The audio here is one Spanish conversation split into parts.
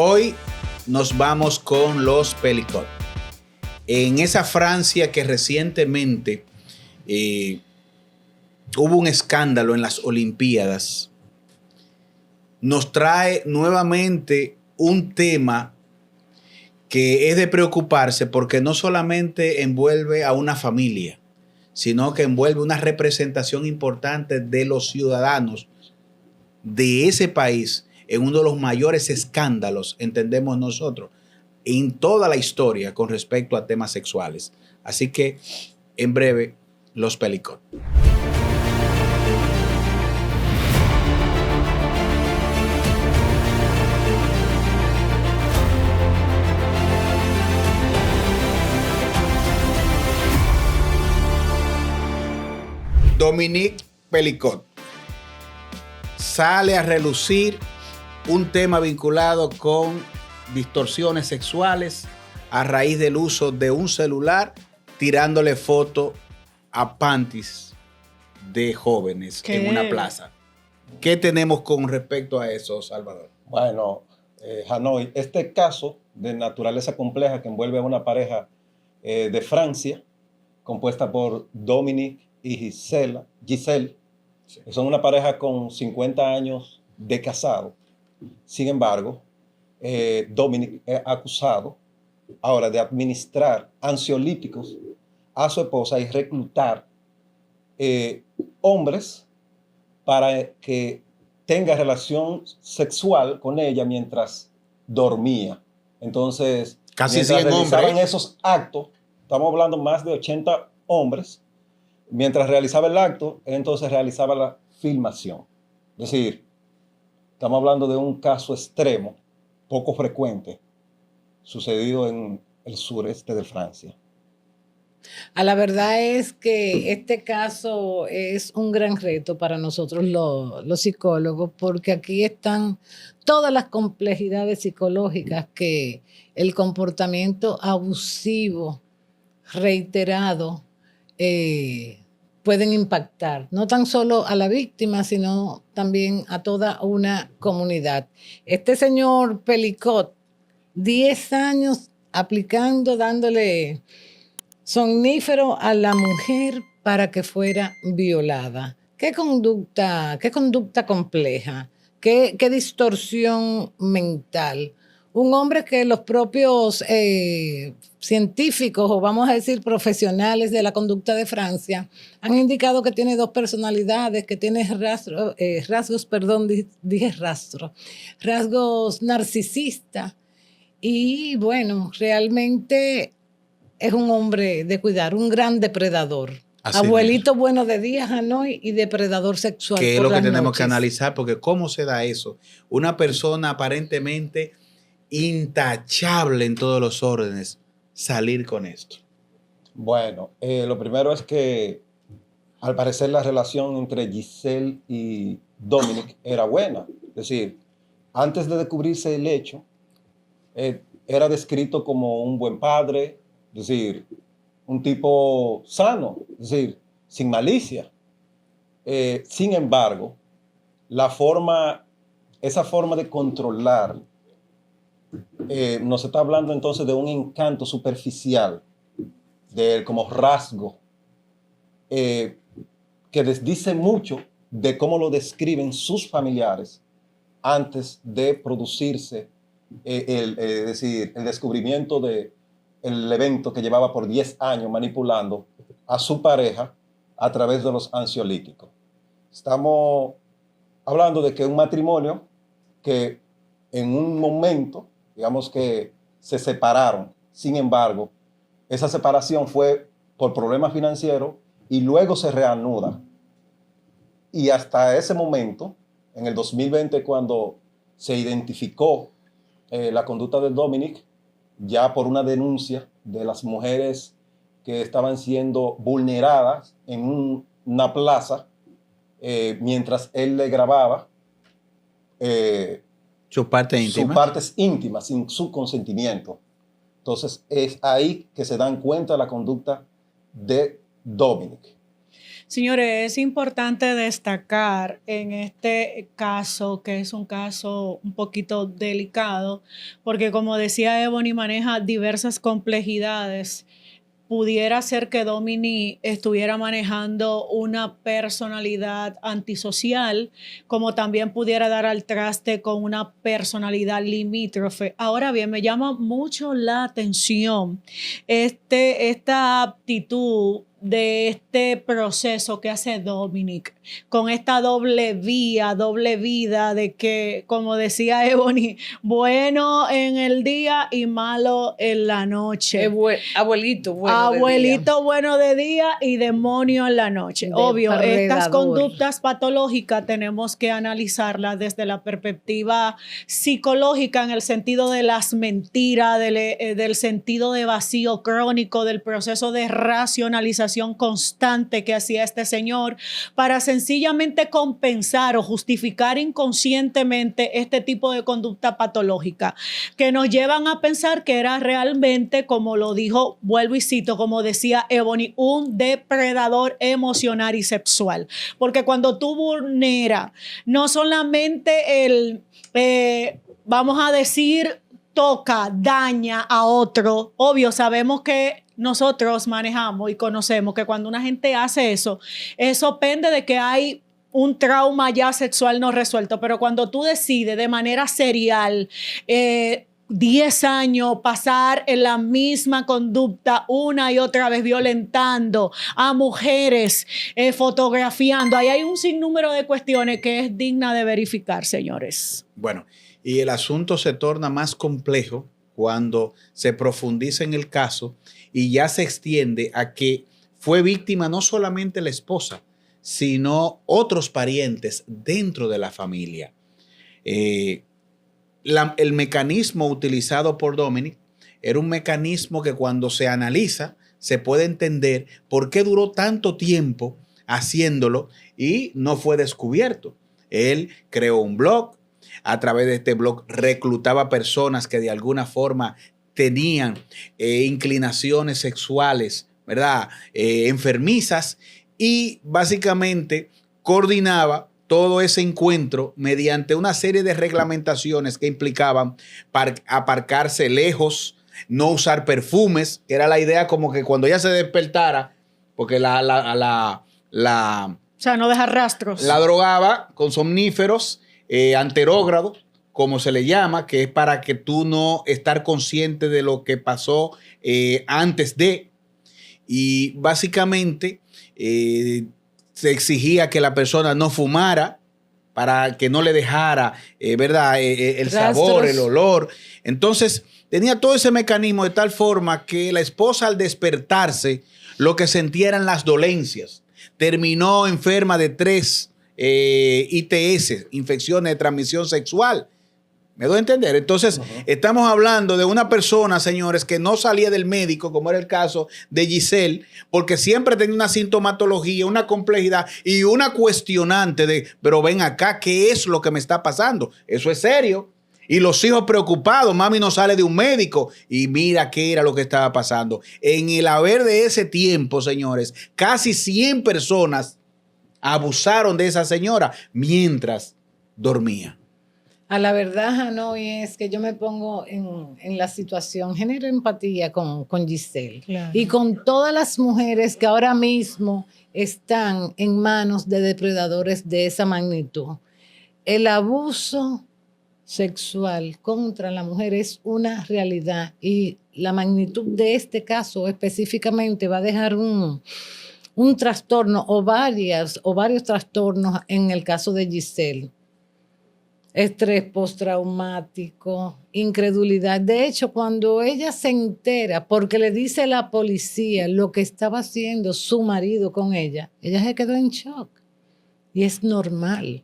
Hoy nos vamos con los Pelicot. En esa Francia que recientemente hubo un escándalo en las Olimpiadas, nos trae nuevamente un tema que es de preocuparse porque no solamente envuelve a una familia, sino que envuelve una representación importante de los ciudadanos de ese país en uno de los mayores escándalos, entendemos nosotros, en toda la historia con respecto a temas sexuales. Así que, en breve, los Pelicot. Dominique Pelicot sale a relucir un tema vinculado con distorsiones sexuales a raíz del uso de un celular tirándole foto a panties de jóvenes en una plaza. ¿Qué tenemos con respecto a eso, Salvador? Bueno, Hanoi, este caso de naturaleza compleja que envuelve a una pareja de Francia compuesta por Dominique y Giselle, sí. Son una pareja con 50 años de casado. Sin embargo, Dominique es acusado ahora de administrar ansiolíticos a su esposa y reclutar hombres para que tenga relación sexual con ella mientras dormía. Entonces, casi 100 realizaban hombres. Esos actos, estamos hablando más de 80 hombres, mientras realizaba el acto, entonces realizaba la filmación. Es decir, estamos hablando de un caso extremo, poco frecuente, sucedido en el sureste de Francia. La verdad es que este caso es un gran reto para nosotros los psicólogos, porque aquí están todas las complejidades psicológicas que el comportamiento abusivo reiterado pueden impactar, no tan solo a la víctima, sino también a toda una comunidad. Este señor Pelicot, 10 años aplicando, dándole somnífero a la mujer para que fuera violada. ¿Qué conducta compleja? ¿Qué distorsión mental? Un hombre que los propios científicos, o vamos a decir profesionales de la conducta de Francia, han indicado que tiene dos personalidades, que tiene rasgos narcisistas. Y bueno, realmente es un hombre de cuidar, un gran depredador. Así abuelito mismo. Bueno de día, Hanoi, y depredador sexual. Que es lo que tenemos noches. Que analizar, porque ¿cómo se da eso? Una persona aparentemente intachable en todos los órdenes, salir con esto. Bueno, lo primero es que al parecer la relación entre Giselle y Dominique era buena. Es decir, antes de descubrirse el hecho, era descrito como un buen padre, es decir, un tipo sano, es decir, sin malicia. Sin embargo, esa forma de controlar, nos está hablando entonces de un encanto superficial, como rasgo, que les dice mucho de cómo lo describen sus familiares antes de producirse es decir, el descubrimiento del evento que llevaba por 10 años manipulando a su pareja a través de los ansiolíticos. Estamos hablando de que un matrimonio que en un momento, digamos que se separaron, sin embargo, esa separación fue por problemas financieros y luego se reanuda. Y hasta ese momento, en el 2020, cuando se identificó la conducta de Dominique, ya por una denuncia de las mujeres que estaban siendo vulneradas en una plaza mientras él le grababa sus partes íntimas sin su consentimiento. Entonces es ahí que se dan cuenta de la conducta de Dominique. Señores, es importante destacar en este caso, que es un caso un poquito delicado, porque como decía Ebony, maneja diversas complejidades. Pudiera ser que Domini estuviera manejando una personalidad antisocial, como también pudiera dar al traste con una personalidad limítrofe. Ahora bien, me llama mucho la atención esta aptitud de este proceso que hace Dominic, con esta doble vía, doble vida de que, como decía Ebony, bueno en el día y malo en la noche. Abuelito bueno Abuelito bueno de día y demonio en la noche. Obvio, estas conductas patológicas tenemos que analizarlas desde la perspectiva psicológica, en el sentido de las mentiras, del sentido de vacío crónico, del proceso de racionalización constante que hacía este señor para sencillamente compensar o justificar inconscientemente este tipo de conducta patológica, que nos llevan a pensar que era realmente, como lo dijo, vuelvo y cito, como decía Ebony, un depredador emocional y sexual. Porque cuando tú vulneras no solamente vamos a decir, toca, daña a otro, obvio, sabemos que nosotros manejamos y conocemos que cuando una gente hace eso, eso pende de que hay un trauma ya sexual no resuelto, pero cuando tú decides de manera serial 10 años pasar en la misma conducta una y otra vez, violentando a mujeres, fotografiando, ahí hay un sinnúmero de cuestiones que es digna de verificar, señores. Bueno, y el asunto se torna más complejo cuando se profundiza en el caso y ya se extiende a que fue víctima no solamente la esposa, sino otros parientes dentro de la familia. El mecanismo utilizado por Dominic era un mecanismo que cuando se analiza se puede entender por qué duró tanto tiempo haciéndolo y no fue descubierto. Él creó un blog. A través de este blog reclutaba personas que de alguna forma tenían inclinaciones sexuales, ¿verdad? Enfermizas, y básicamente coordinaba todo ese encuentro mediante una serie de reglamentaciones que implicaban aparcarse lejos, no usar perfumes, que era la idea como que cuando ella se despertara, porque O sea, no dejar rastros. La drogaba con somníferos, anterógrado, como se le llama, que es para que tú no estar consciente de lo que pasó antes de. Y básicamente se exigía que la persona no fumara para que no le dejara, ¿verdad? El sabor, el olor. Entonces, tenía todo ese mecanismo de tal forma que la esposa, al despertarse, lo que sentía eran las dolencias. Terminó enferma de 3 ITS, infecciones de transmisión sexual. ¿Me doy a entender? Entonces, estamos hablando de una persona, señores, que no salía del médico, como era el caso de Giselle, porque siempre tenía una sintomatología, una complejidad y una cuestionante de, pero ven acá, ¿qué es lo que me está pasando? Eso es serio. Y los hijos preocupados, mami no sale de un médico. Y mira qué era lo que estaba pasando. En el haber de ese tiempo, señores, casi 100 personas abusaron de esa señora mientras dormía. A la verdad, Hanoi, es que yo me pongo en la situación, genero empatía con Giselle. Claro. Y con todas las mujeres que ahora mismo están en manos de depredadores de esa magnitud. El abuso sexual contra la mujer es una realidad y la magnitud de este caso específicamente va a dejar un trastorno o varios trastornos en el caso de Giselle. Estrés postraumático, incredulidad. De hecho, cuando ella se entera, porque le dice a la policía lo que estaba haciendo su marido con ella se quedó en shock. Y es normal.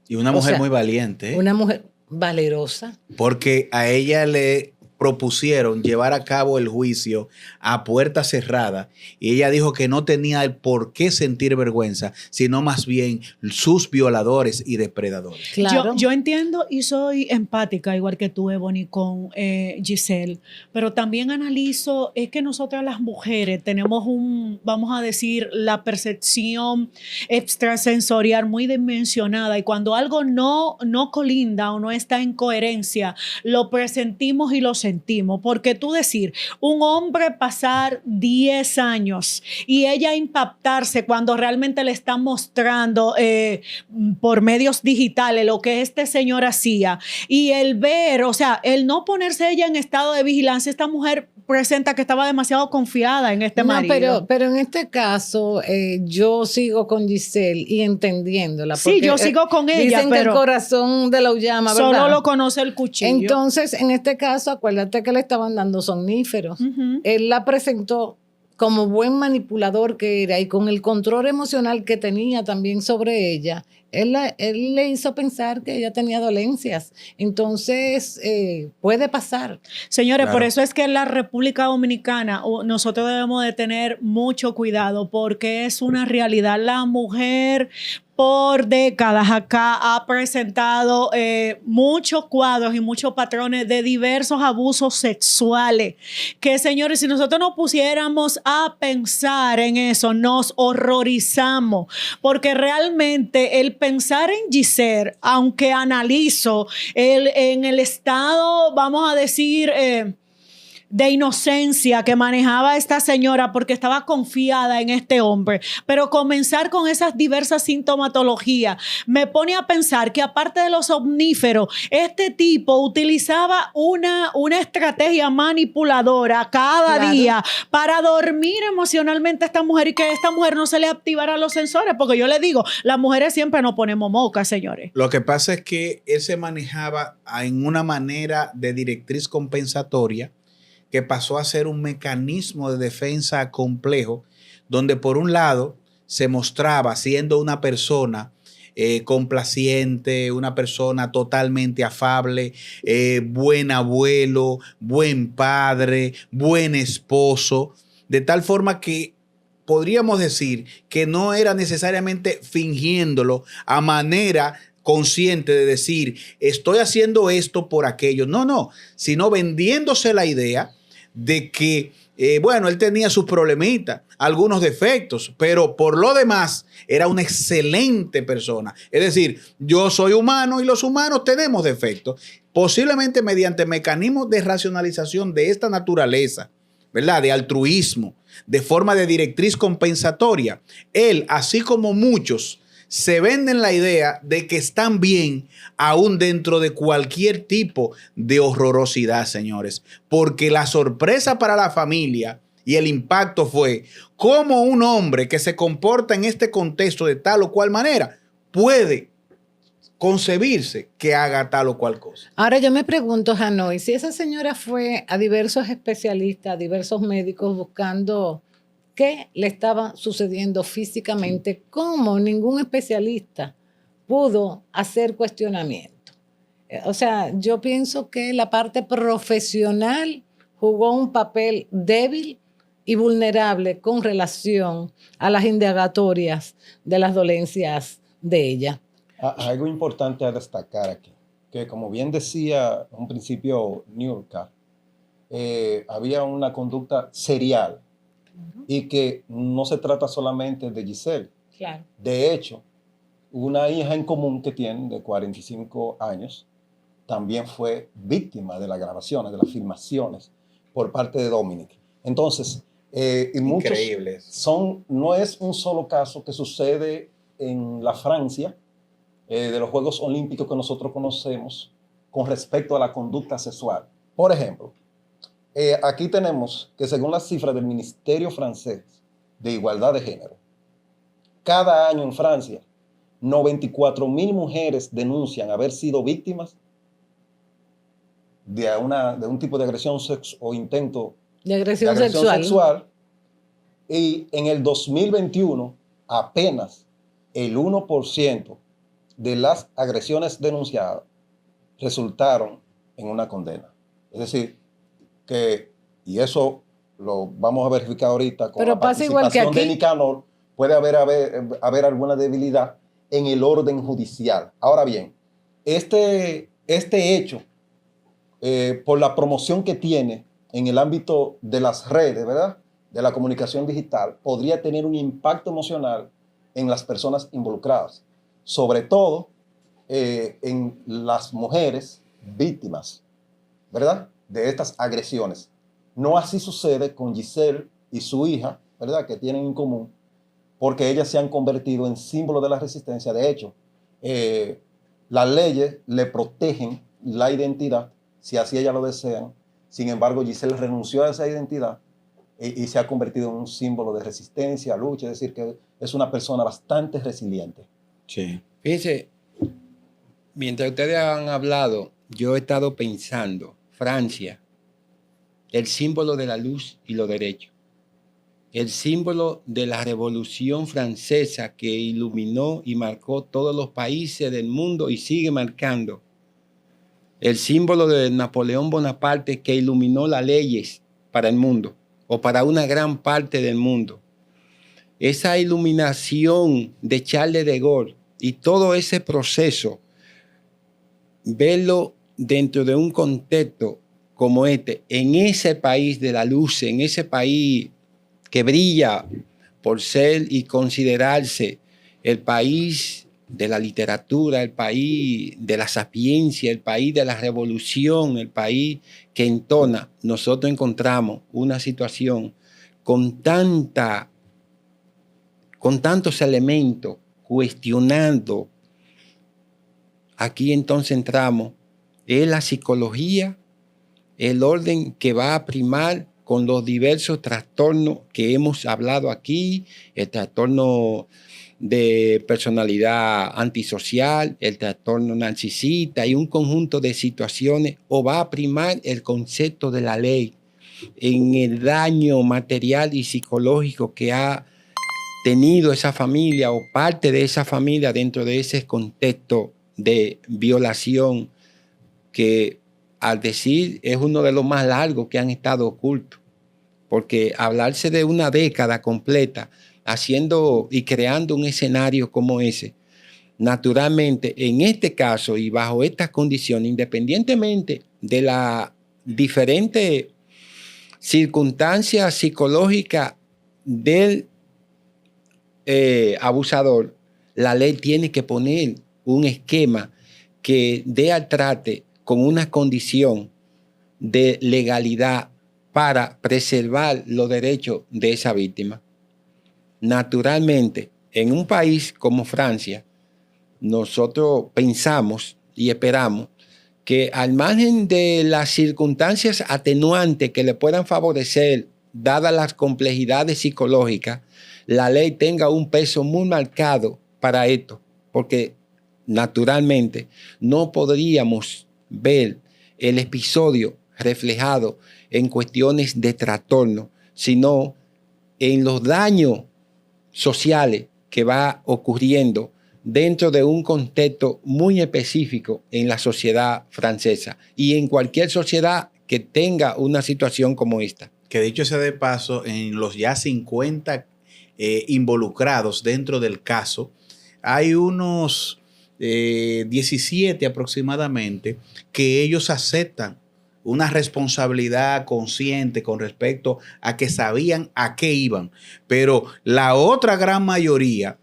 Y una mujer muy valiente. Una mujer valerosa. Porque a ella le propusieron llevar a cabo el juicio a puerta cerrada y ella dijo que no tenía el por qué sentir vergüenza, sino más bien sus violadores y depredadores. Claro. Yo entiendo y soy empática, igual que tú, Ebony, con Giselle, pero también analizo, es que nosotras las mujeres tenemos vamos a decir, la percepción extrasensorial muy dimensionada, y cuando algo no colinda o no está en coherencia, lo presentimos y lo sentimos. Porque tú decir, un hombre pasar 10 años y ella impactarse cuando realmente le están mostrando por medios digitales lo que este señor hacía, y el ver, o sea, el no ponerse ella en estado de vigilancia, esta mujer presenta que estaba demasiado confiada en este marido. Pero en este caso yo sigo con Giselle y entendiéndola. Sí, yo sigo con ella, dicen pero que el corazón de la Ullama, ¿verdad? Solo lo conoce el cuchillo. Entonces, en este caso, acuérdate que le estaban dando somníferos. Él la presentó como buen manipulador que era y con el control emocional que tenía también sobre ella. Él le hizo pensar que ella tenía dolencias. Entonces, puede pasar. Señores, Claro. por eso es que en la República Dominicana nosotros debemos de tener mucho cuidado, porque es una realidad. La mujer por décadas acá ha presentado muchos cuadros y muchos patrones de diversos abusos sexuales que, señores, si nosotros nos pusiéramos a pensar en eso, nos horrorizamos, porque realmente el pensar en Giselle, aunque analizo en el estado, vamos a decir, de inocencia que manejaba esta señora porque estaba confiada en este hombre, pero comenzar con esas diversas sintomatologías me pone a pensar que, aparte de los somníferos, este tipo utilizaba una estrategia manipuladora cada día para dormir emocionalmente a esta mujer y que esta mujer no se le activara los sensores, porque yo le digo, las mujeres siempre nos ponemos mocas, señores. Lo que pasa es que él se manejaba en una manera de directriz compensatoria que pasó a ser un mecanismo de defensa complejo, donde por un lado se mostraba siendo una persona complaciente, una persona totalmente afable, buen abuelo, buen padre, buen esposo, de tal forma que podríamos decir que no era necesariamente fingiéndolo a manera consciente de decir, estoy haciendo esto por aquello. No, sino vendiéndose la idea de que, bueno, él tenía sus problemitas, algunos defectos, pero por lo demás era una excelente persona. Es decir, yo soy humano y los humanos tenemos defectos. Posiblemente mediante mecanismos de racionalización de esta naturaleza, ¿verdad? De altruismo, de forma de directriz compensatoria, él, así como muchos, se venden la idea de que están bien aún dentro de cualquier tipo de horrorosidad, señores. Porque la sorpresa para la familia y el impacto fue cómo un hombre que se comporta en este contexto de tal o cual manera puede concebirse que haga tal o cual cosa. Ahora yo me pregunto, Hanoi, si esa señora fue a diversos especialistas, a diversos médicos buscando qué le estaba sucediendo físicamente, cómo ningún especialista pudo hacer cuestionamiento. O sea, yo pienso que la parte profesional jugó un papel débil y vulnerable con relación a las indagatorias de las dolencias de ella. Algo importante a destacar aquí, que como bien decía en un principio Niurka, había una conducta serial y que no se trata solamente de Giselle. Claro. De hecho, una hija en común que tienen de 45 años también fue víctima de las grabaciones, de las filmaciones por parte de Dominic. Entonces, y muchos Increíbles. no es un solo caso que sucede en la Francia de los Juegos Olímpicos que nosotros conocemos con respecto a la conducta sexual. Por ejemplo, aquí tenemos que, según las cifras del Ministerio Francés de Igualdad de Género, cada año en Francia, 94,000 mujeres denuncian haber sido víctimas de un tipo de agresión o intento De agresión sexual. Y en el 2021, apenas el 1% de las agresiones denunciadas resultaron en una condena. Es decir, y eso lo vamos a verificar ahorita con Pero la pasa igual que participación de aquí. Nicanor, puede haber alguna debilidad en el orden judicial. Ahora bien, este hecho, por la promoción que tiene en el ámbito de las redes, ¿verdad?, de la comunicación digital, podría tener un impacto emocional en las personas involucradas, sobre todo en las mujeres víctimas, ¿verdad?, de estas agresiones. No así sucede con Giselle y su hija, ¿verdad?, que tienen en común, porque ellas se han convertido en símbolos de la resistencia. De hecho, las leyes le protegen la identidad, si así ellas lo desean. Sin embargo, Giselle renunció a esa identidad y se ha convertido en un símbolo de resistencia, lucha, es decir, que es una persona bastante resiliente. Sí. Fíjense, mientras ustedes han hablado, yo he estado pensando, Francia, el símbolo de la luz y los derechos, el símbolo de la Revolución Francesa que iluminó y marcó todos los países del mundo y sigue marcando, el símbolo de Napoleón Bonaparte que iluminó las leyes para el mundo o para una gran parte del mundo. Esa iluminación de Charles de Gaulle y todo ese proceso, verlo dentro de un contexto como este, en ese país de la luz, en ese país que brilla por ser y considerarse el país de la literatura, el país de la sapiencia, el país de la revolución, el país que entona, nosotros encontramos una situación con tantos elementos cuestionando. Aquí entonces entramos en la psicología, el orden que va a primar con los diversos trastornos que hemos hablado aquí, el trastorno de personalidad antisocial, el trastorno narcisista y un conjunto de situaciones, o va a primar el concepto de la ley en el daño material y psicológico que ha tenido esa familia o parte de esa familia dentro de ese contexto de violación que, al decir, es uno de los más largos que han estado ocultos, porque hablarse de una década completa haciendo y creando un escenario como ese, naturalmente, en este caso y bajo estas condiciones, independientemente de las diferentes circunstancias psicológicas del abusador, la ley tiene que poner un esquema que dé al trate con una condición de legalidad para preservar los derechos de esa víctima. Naturalmente, en un país como Francia, nosotros pensamos y esperamos que, al margen de las circunstancias atenuantes que le puedan favorecer, dadas las complejidades psicológicas, la ley tenga un peso muy marcado para esto, porque naturalmente no podríamos ver el episodio reflejado en cuestiones de trastorno, sino en los daños sociales que va ocurriendo dentro de un contexto muy específico en la sociedad francesa y en cualquier sociedad que tenga una situación como esta. Que dicho sea de paso, en los ya 50 involucrados dentro del caso, hay unos 17 aproximadamente que ellos aceptan una responsabilidad consciente con respecto a que sabían a qué iban, pero la otra gran mayoría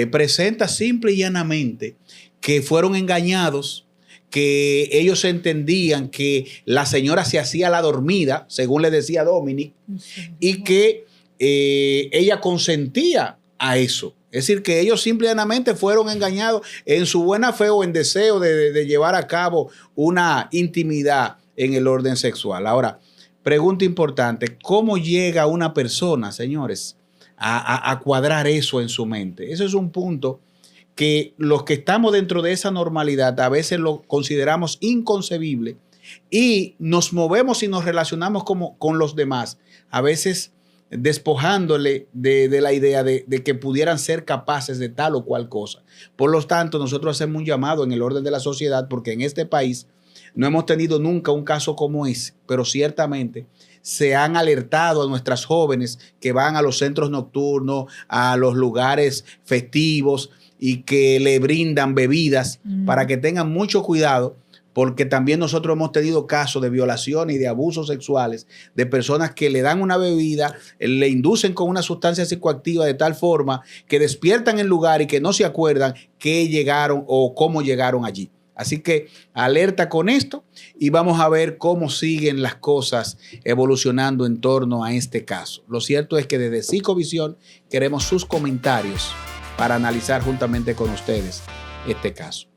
presenta simple y llanamente que fueron engañados, que ellos entendían que la señora se hacía la dormida, según le decía Dominic, y que ella consentía a eso. Es decir, que ellos simplemente fueron engañados en su buena fe o en deseo de llevar a cabo una intimidad en el orden sexual. Ahora, pregunta importante, ¿cómo llega una persona, señores, a cuadrar eso en su mente? Eso es un punto que los que estamos dentro de esa normalidad a veces lo consideramos inconcebible y nos movemos y nos relacionamos con los demás, a veces despojándole de la idea de que pudieran ser capaces de tal o cual cosa. Por lo tanto, nosotros hacemos un llamado en el orden de la sociedad, porque en este país no hemos tenido nunca un caso como ese, pero ciertamente se han alertado a nuestras jóvenes que van a los centros nocturnos, a los lugares festivos y que le brindan bebidas para que tengan mucho cuidado, porque también nosotros hemos tenido casos de violación y de abusos sexuales de personas que le dan una bebida, le inducen con una sustancia psicoactiva de tal forma que despiertan el lugar y que no se acuerdan que llegaron o cómo llegaron allí. Así que alerta con esto y vamos a ver cómo siguen las cosas evolucionando en torno a este caso. Lo cierto es que desde Psicovisión queremos sus comentarios para analizar juntamente con ustedes este caso.